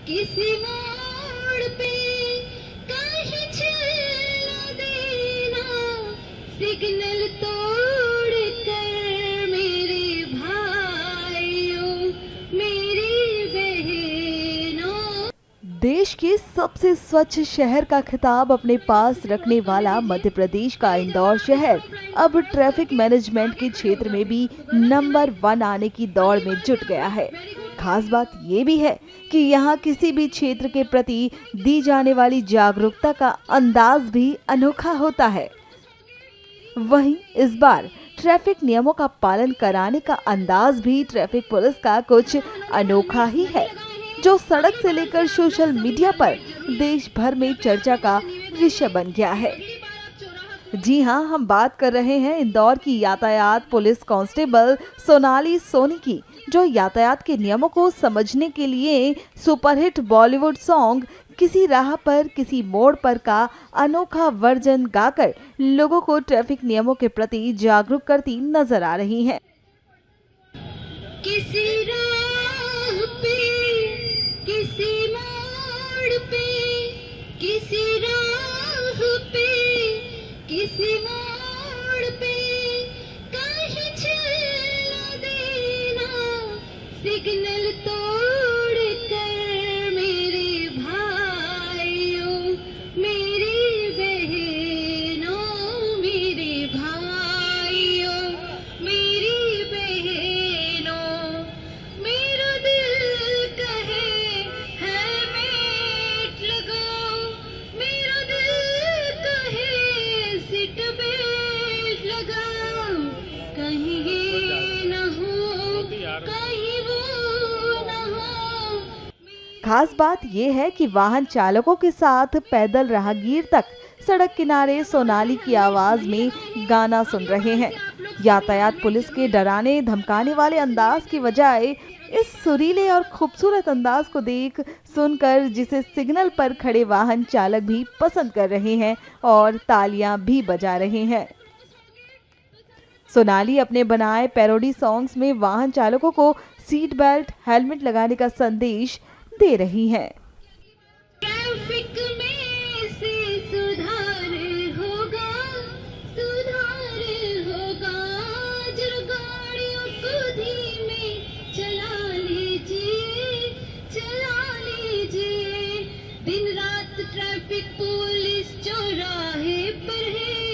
किसी मोड़ पे कहीं चला देना, सिग्नल तोड़ कर मेरे भाइयों, मेरी बहनों। देश के सबसे स्वच्छ शहर का खिताब अपने पास रखने वाला मध्य प्रदेश का इंदौर शहर अब ट्रैफिक मैनेजमेंट के क्षेत्र में भी नंबर 1 आने की दौड़ में जुट गया है। खास बात ये भी है कि यहाँ किसी भी क्षेत्र के प्रति दी जाने वाली जागरूकता का अंदाज भी अनोखा होता है। वहीं इस बार ट्रैफिक नियमों का पालन कराने का अंदाज भी ट्रैफिक पुलिस का कुछ अनोखा ही है, जो सड़क से लेकर सोशल मीडिया पर देश भर में चर्चा का विषय बन गया है। जी हां, हम बात कर रहे हैं इंदौर की यातायात पुलिस कांस्टेबल सोनाली सोनी की, जो यातायात के नियमों को समझने के लिए सुपरहिट बॉलीवुड सॉन्ग किसी राह पर किसी मोड़ पर का अनोखा वर्जन गाकर लोगों को ट्रैफिक नियमों के प्रति जागरूक करती नजर आ रही हैं। किसी राह पे, किसी मोड़ पे, किसी राह पे, किसी मोड़ पे कहीं चला देना, सिग्नल तोड़ कर मेरे भाइयों, मेरी बहनों, मेरे भाइयों, मेरी बहनों। मेरा दिल कहे हेलमेट लगाओ, मेरा दिल कहे सीट बेल्ट लगाओ, कहीं ये न हो, कहीं वो न हो। खास बात यह है कि वाहन चालकों के साथ पैदल राहगीर तक सड़क किनारे सोनाली की आवाज में गाना सुन रहे हैं। यातायात पुलिस के डराने धमकाने वाले अंदाज की बजाय इस सुरीले और खूबसूरत अंदाज को देख सुनकर जिसे सिग्नल पर खड़े वाहन चालक भी पसंद कर रहे हैं और तालियां भी बजा रहे हैं। सोनाली अपने बनाए पैरोडी सॉन्ग्स में वाहन चालकों को सीट बेल्ट, हेलमेट लगाने का संदेश दे रही हैं। ट्रैफिक में से सुधार होगा, सुधार होगा, जरा गाड़ियों को धीमे चला लीजिए, चला लीजिए। दिन रात ट्रैफिक पुलिस चौराहे पर है,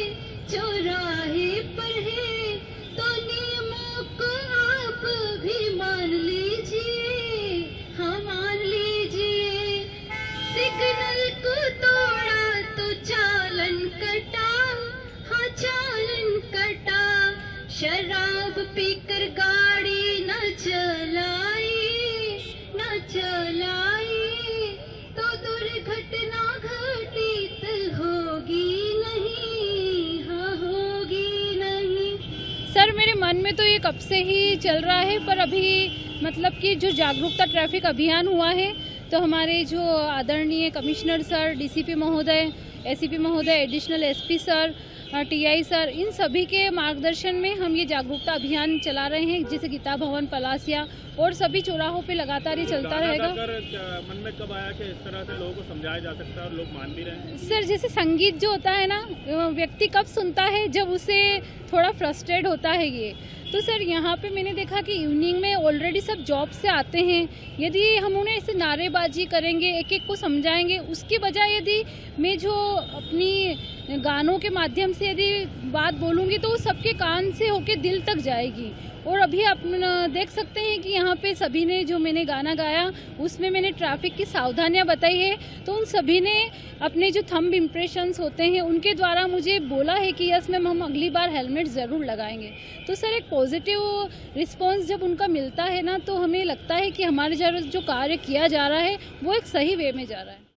चौराहे पर है, तो नियमों को आप भी मान लीजिए, हाँ मान लीजिए। सिग्नल को तोड़ा तो चालन कटा, हाँ चालन कटा। शराब पीकर गाड़ी न चलाई, न चलाई, तो दुर्घटना घटित होगी नहीं, हाँ होगी नहीं। सर, मेरे मन में तो ये कब से ही चल रहा है, पर अभी मतलब कि जो जागरूकता ट्रैफिक अभियान हुआ है, तो हमारे जो आदरणीय कमिश्नर सर, डीसीपी महोदय, एसीपी महोदय, additional SP sir, TI sir, इन सभी के मार्गदर्शन में हम ये जागरूकता अभियान चला रहे हैं, जैसे गीता भवन, पलासिया और सभी चौराहों पे लगातार ये चलता रहेगा। मन में कब आया कि इस तरह से लोगों को समझाया जा सकता है और लोग मान भी रहे हैं? सर, जैसे संगीत जो होता है ना, व्यक्ति कब सुनता है, जब उसे थोड़ा फ्रस्ट्रेट होता है ये। तो सर, यहाँ पे मैंने देखा कि इवनिंग में ऑलरेडी सब जॉब से आते हैं। यदि हम उन्हें ऐसे नारेबाजी करेंगे, एक एक को समझाएंगे, उसकी बजाय यदि मैं जो अपनी गानों के माध्यम से यदि बात बोलूँगी तो वो सबके कान से होके दिल तक जाएगी। और अभी आप देख सकते हैं कि यहाँ पे सभी ने जो मैंने गाना गाया उसमें मैंने ट्रैफिक की सावधानियाँ बताई है, तो उन सभी ने अपने जो थंब इम्प्रेशंस होते हैं उनके द्वारा मुझे बोला है कि यस मैम, हम अगली बार हेलमेट ज़रूर लगाएंगे। तो सर, एक पॉजिटिव रिस्पॉन्स जब उनका मिलता है ना, तो हमें लगता है कि हमारे जो कार्य किया जा रहा है वो एक सही वे में जा रहा है।